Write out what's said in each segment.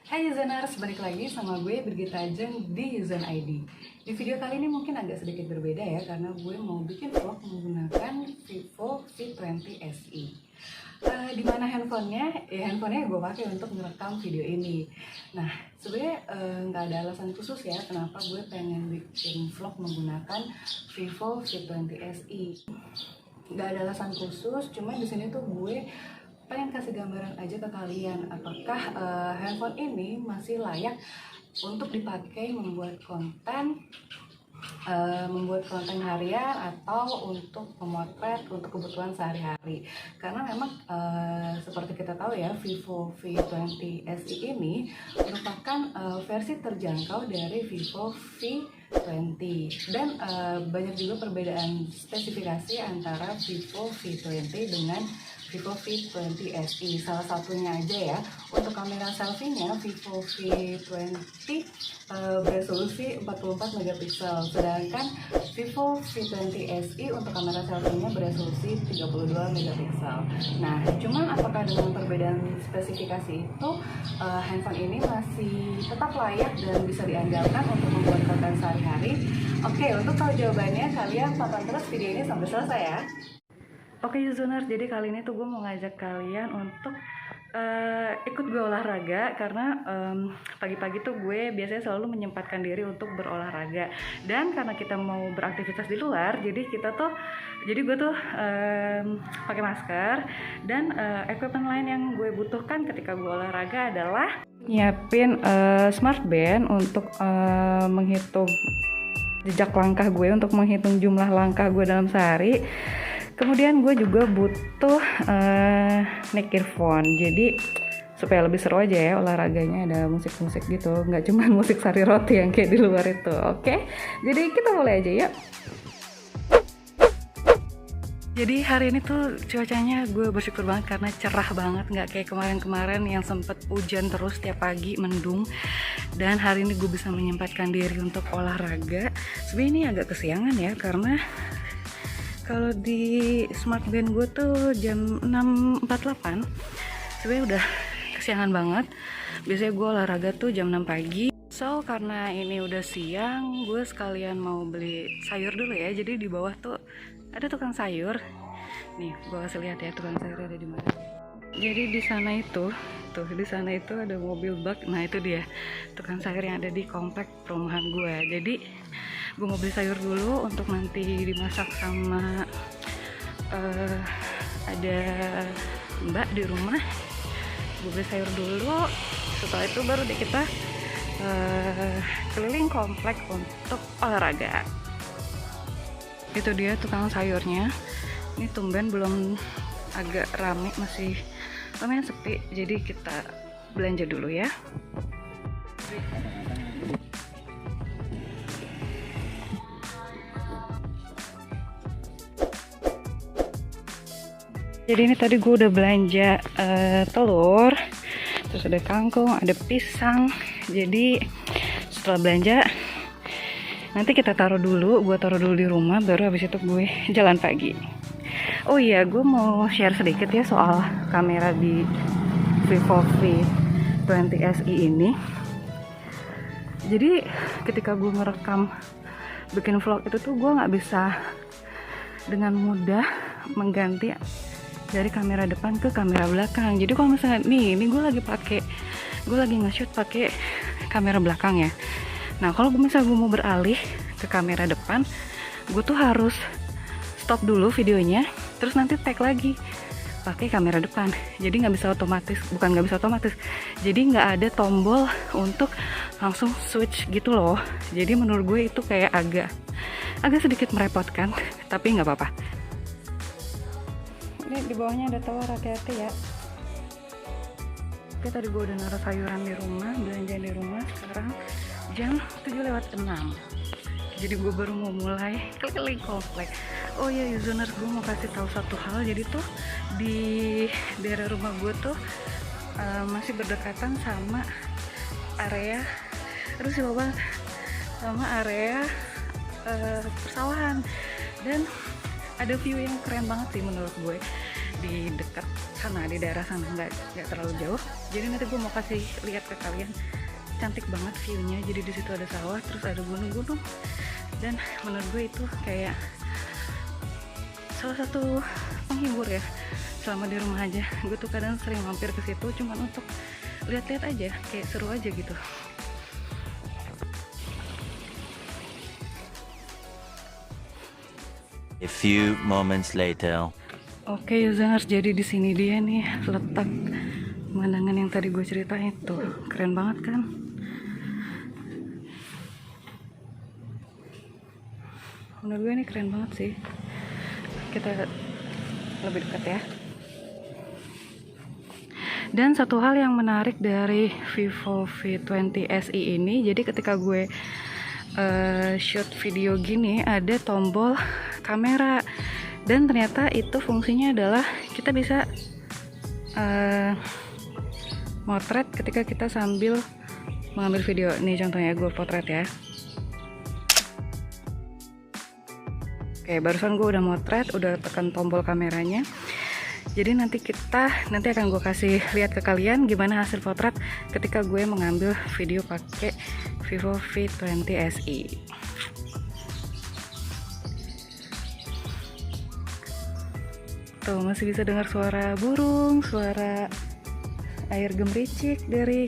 Hai Userners, balik lagi sama gue Birgita Ajeng di Uzen ID. Di video kali ini mungkin agak sedikit berbeda ya, karena gue mau bikin vlog menggunakan Vivo V20 SE. Dimana handphonenya? Handphonenya gue pakai untuk merekam video ini. Nah, sebenarnya nggak ada alasan khusus ya kenapa gue pengen bikin vlog menggunakan Vivo V20 SE. Nggak ada alasan khusus, cuma di sini tuh gue pengen kasih gambaran aja ke kalian apakah handphone ini masih layak untuk dipakai membuat konten harian atau untuk memotret untuk kebutuhan sehari-hari. Karena memang seperti kita tahu ya, Vivo V20 SE ini merupakan versi terjangkau dari Vivo V20 dan banyak juga perbedaan spesifikasi antara Vivo V20 dengan Vivo V20 SE. Salah satunya aja ya, untuk kamera selfie-nya Vivo V20 beresolusi 44 megapiksel, sedangkan Vivo V20 SE untuk kamera selfie-nya beresolusi 32 megapiksel. Nah, cuman apakah dengan perbedaan spesifikasi itu handphone ini masih tetap layak dan bisa diandalkan untuk membuat konten sehari-hari? Oke, untuk tahu jawabannya kalian tonton terus video ini sampai selesai ya. Oke Userners, jadi kali ini tuh gue mau ngajak kalian untuk ikut gue olahraga. Karena pagi-pagi tuh gue biasanya selalu menyempatkan diri untuk berolahraga. Dan karena kita mau beraktivitas di luar, jadi gue tuh pakai masker. Dan equipment lain yang gue butuhkan ketika gue olahraga adalah nyiapin smart band untuk menghitung jejak langkah gue, untuk menghitung jumlah langkah gue dalam sehari. Kemudian gue juga butuh neck earphone, jadi supaya lebih seru aja ya olahraganya, ada musik-musik gitu, nggak cuma musik sari roti yang kayak di luar itu. Oke, jadi kita mulai aja ya. Jadi hari ini tuh cuacanya gue bersyukur banget karena cerah banget, nggak kayak kemarin-kemarin yang sempet hujan terus tiap pagi, mendung. Dan hari ini gue bisa menyempatkan diri untuk olahraga. Sebenarnya ini agak kesiangan ya, karena kalau di smart band gue tuh jam 6.48, sebenarnya udah kesiangan banget. Biasanya gue olahraga tuh jam 6 pagi. So karena ini udah siang, gue sekalian mau beli sayur dulu ya. Jadi di bawah tuh ada tukang sayur. Nih, gue kasih lihat ya tukang sayur ada di mana. Jadi di sana itu ada mobil bak. Nah itu dia tukang sayur yang ada di komplek perumahan gue. Jadi gue mau beli sayur dulu untuk nanti dimasak sama ada mbak di rumah. Gue beli sayur dulu, setelah itu baru deh kita keliling komplek untuk olahraga. Itu dia tukang sayurnya. Ini tumben belum, agak rame, masih lumayan sepi, jadi kita belanja dulu ya. Jadi ini tadi gue udah belanja telur, terus ada kangkung, ada pisang. Jadi setelah belanja, nanti kita taruh dulu, gue taruh dulu di rumah, baru habis itu gue jalan pagi. Oh iya, gue mau share sedikit ya soal kamera di Vivo V20 SE ini. Jadi ketika gue ngerekam bikin vlog itu tuh gue nggak bisa dengan mudah mengganti dari kamera depan ke kamera belakang. Jadi kalau misalnya ini gue lagi nge-shoot pakai kamera belakang ya. Nah kalau misalnya gue mau beralih ke kamera depan, gue tuh harus stop dulu videonya, terus nanti tag lagi pakai kamera depan. Jadi nggak bisa otomatis, jadi nggak ada tombol untuk langsung switch gitu loh. Jadi menurut gue itu kayak agak sedikit merepotkan, tapi nggak apa-apa. Ini di bawahnya ada telur, hati-hati ya. Oke, tadi gue udah naruh sayuran di rumah, belanja di rumah. Sekarang jam 7:06. Jadi gue baru mau mulai keliling komplek. Oh ya Userners, gue mau kasih tahu satu hal. Jadi tuh di daerah rumah gue tuh masih berdekatan sama area, sama area persawahan. Dan ada view yang keren banget sih menurut gue di dekat sana, di daerah sana, nggak terlalu jauh. Jadi nanti gue mau kasih lihat ke kalian, cantik banget viewnya. Jadi di situ ada sawah, terus ada gunung-gunung, dan menurut gue itu kayak salah satu penghibur ya selama di rumah aja. Gue tuh kadang sering mampir ke situ cuman untuk lihat-lihat aja, kayak seru aja gitu. A few moments later. Oke, users, jadi di sini dia nih letak pemandangan yang tadi gue ceritain tuh. Keren banget kan? Menurut gue ini keren banget sih. Kita lebih dekat ya. Dan satu hal yang menarik dari Vivo V20 SE ini, jadi ketika gue shoot video gini ada tombol kamera, dan ternyata itu fungsinya adalah kita bisa motret ketika kita sambil mengambil video. Ini contohnya gue potret ya. Oke, barusan gue udah motret, udah tekan tombol kameranya. Jadi nanti akan gue kasih lihat ke kalian gimana hasil potret ketika gue mengambil video pakai Vivo V20 SE. Tuh, masih bisa dengar suara burung, suara air gemericik dari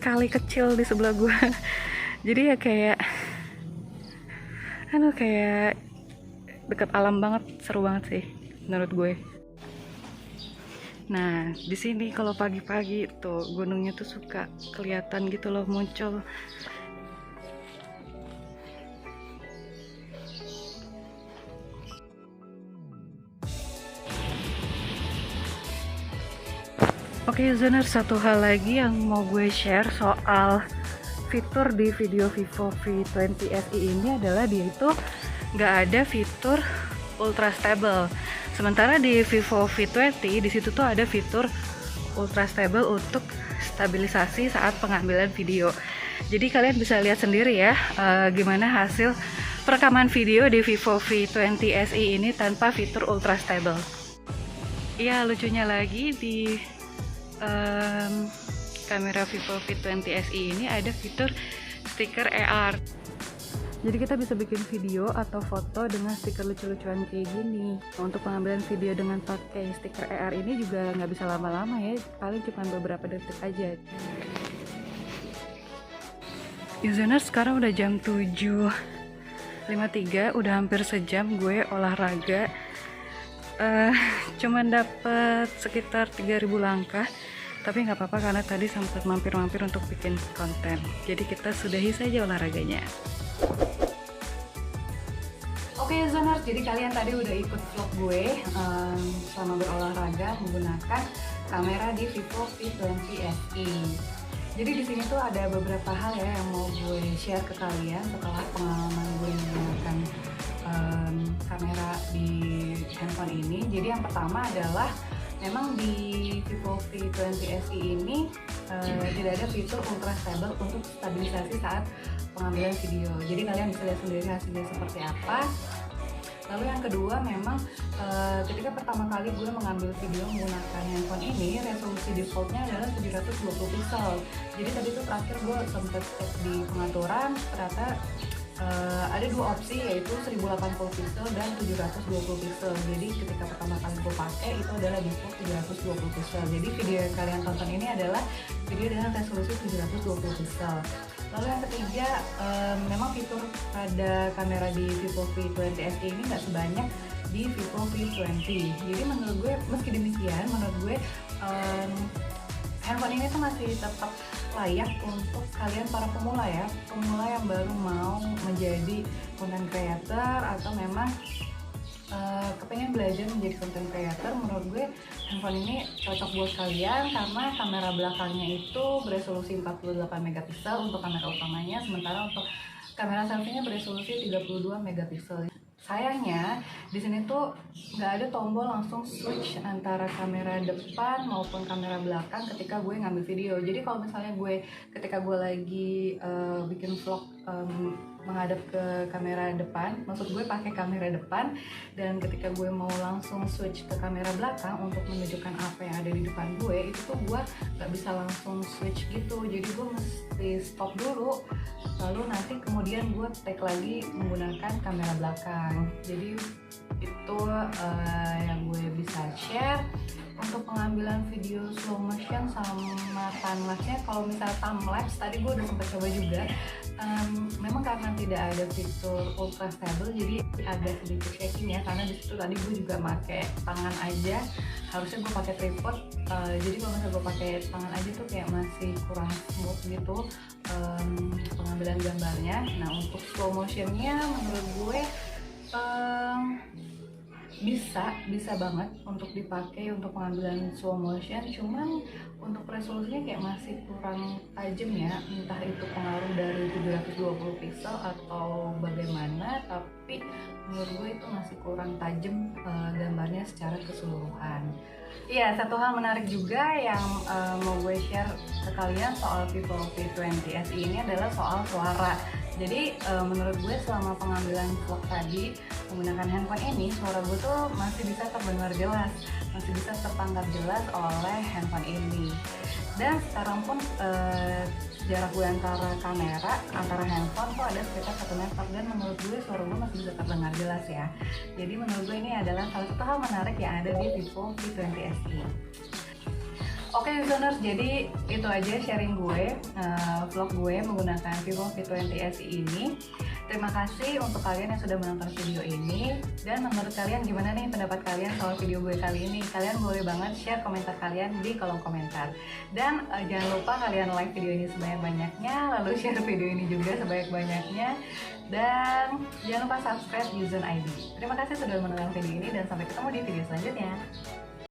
kali kecil di sebelah gue. Jadi ya kayak dekat alam banget, seru banget sih menurut gue. Nah, di sini kalau pagi-pagi tuh gunungnya tuh suka kelihatan gitu loh, muncul. Oke, Zoner, satu hal lagi yang mau gue share soal fitur di video Vivo V20 SE ini adalah dia itu nggak ada fitur ultra stable. Sementara di Vivo V20 di situ tuh ada fitur ultra stable untuk stabilisasi saat pengambilan video. Jadi kalian bisa lihat sendiri ya gimana hasil perekaman video di Vivo V20 SE ini tanpa fitur ultra stable. Iya, lucunya lagi di kamera Vivo V20 SE ini ada fitur stiker AR. Jadi kita bisa bikin video atau foto dengan stiker lucu-lucuan kayak gini. Untuk pengambilan video dengan pakai stiker AR ini juga nggak bisa lama-lama ya, paling cuma beberapa detik aja. Users, sekarang udah jam 7.53, udah hampir sejam gue olahraga. Cuman dapet sekitar 3.000 langkah, tapi nggak apa-apa karena tadi sempat mampir-mampir untuk bikin konten. Jadi kita sudahi saja olahraganya. Oke, Zoners, jadi kalian tadi udah ikut vlog gue selama berolahraga menggunakan kamera di Vivo V20 SE. Jadi di sini tuh ada beberapa hal ya yang mau gue share ke kalian setelah pengalaman gue menggunakan kamera di handphone ini. Jadi yang pertama adalah memang di Vivo V20 SE ini tidak ada fitur ultra stable untuk stabilisasi saat pengambilan video. Jadi kalian bisa lihat sendiri hasilnya seperti apa. Lalu yang kedua, memang ketika pertama kali gue mengambil video menggunakan handphone ini, resolusi defaultnya adalah 720 pixel. Jadi tadi tuh terakhir gue sempat cek di pengaturan, ternyata ada dua opsi, yaitu 1080 pixel dan 720 pixel. Jadi ketika pertama kali gue pakai itu adalah default 720 pixel. Jadi video yang kalian tonton ini adalah video dengan resolusi 720 pixel. Lalu yang ketiga, memang fitur pada kamera di Vivo V20 SE ini nggak sebanyak di Vivo V20. Jadi menurut gue, meski demikian, menurut gue handphone ini tuh masih tetap layak untuk kalian para pemula ya, pemula yang baru mau menjadi content creator atau memang kepengen belajar menjadi content creator. Menurut gue handphone ini cocok buat kalian karena kamera belakangnya itu beresolusi 48 megapiksel untuk kamera utamanya, sementara untuk kamera selfie-nya beresolusi 32 megapiksel. Sayangnya di sini tuh nggak ada tombol langsung switch antara kamera depan maupun kamera belakang ketika gue ngambil video. Jadi kalau misalnya ketika gue lagi bikin vlog menghadap ke kamera depan, maksud gue pakai kamera depan, dan ketika gue mau langsung switch ke kamera belakang untuk menunjukkan apa yang ada di depan gue, itu tuh gue nggak bisa langsung switch gitu. Jadi gue mesti stop dulu, lalu nanti kemudian gue take lagi menggunakan kamera belakang. Jadi itu yang gue bisa share untuk pengambilan video slow motion sama time-lapse-nya. Kalau misalnya time-lapse tadi gue udah sempat coba juga, memang karena tidak ada fitur ultra stable, jadi agak sedikit shaking ya, karena disitu tadi gue juga pakai tangan aja, harusnya gue pakai tripod. Jadi kalau misalnya gue pakai tangan aja tuh kayak masih kurang smooth gitu pengambilan gambarnya. Nah, untuk slow motionnya menurut gue bisa banget untuk dipakai untuk pengambilan slow motion, cuman untuk resolusinya kayak masih kurang tajam ya, entah itu pengaruh dari 720 pixel atau bagaimana, tapi menurut gue itu masih kurang tajam gambarnya secara keseluruhan. Iya, satu hal menarik juga yang mau gue share ke kalian soal Vivo V20 SE ini adalah soal suara. Jadi menurut gue selama pengambilan vlog tadi menggunakan handphone ini, suara gue tuh masih bisa terdengar jelas, masih bisa tertangkap jelas oleh handphone ini. Dan sekarang pun jarak gue antara handphone tuh ada sekitar 1 meter, dan menurut gue suara gue masih bisa terdengar jelas ya. Jadi menurut gue ini adalah salah satu hal menarik yang ada di Vivo V20 SE. Oke listeners, jadi itu aja sharing gue, vlog gue menggunakan Vivo V20 SE ini. Terima kasih untuk kalian yang sudah menonton video ini. Dan menurut kalian gimana nih pendapat kalian soal video gue kali ini? Kalian boleh banget share komentar kalian di kolom komentar. Dan jangan lupa kalian like video ini sebanyak-banyaknya, lalu share video ini juga sebanyak-banyaknya. Dan jangan lupa subscribe Yuzon ID. Terima kasih sudah menonton video ini, dan sampai ketemu di video selanjutnya.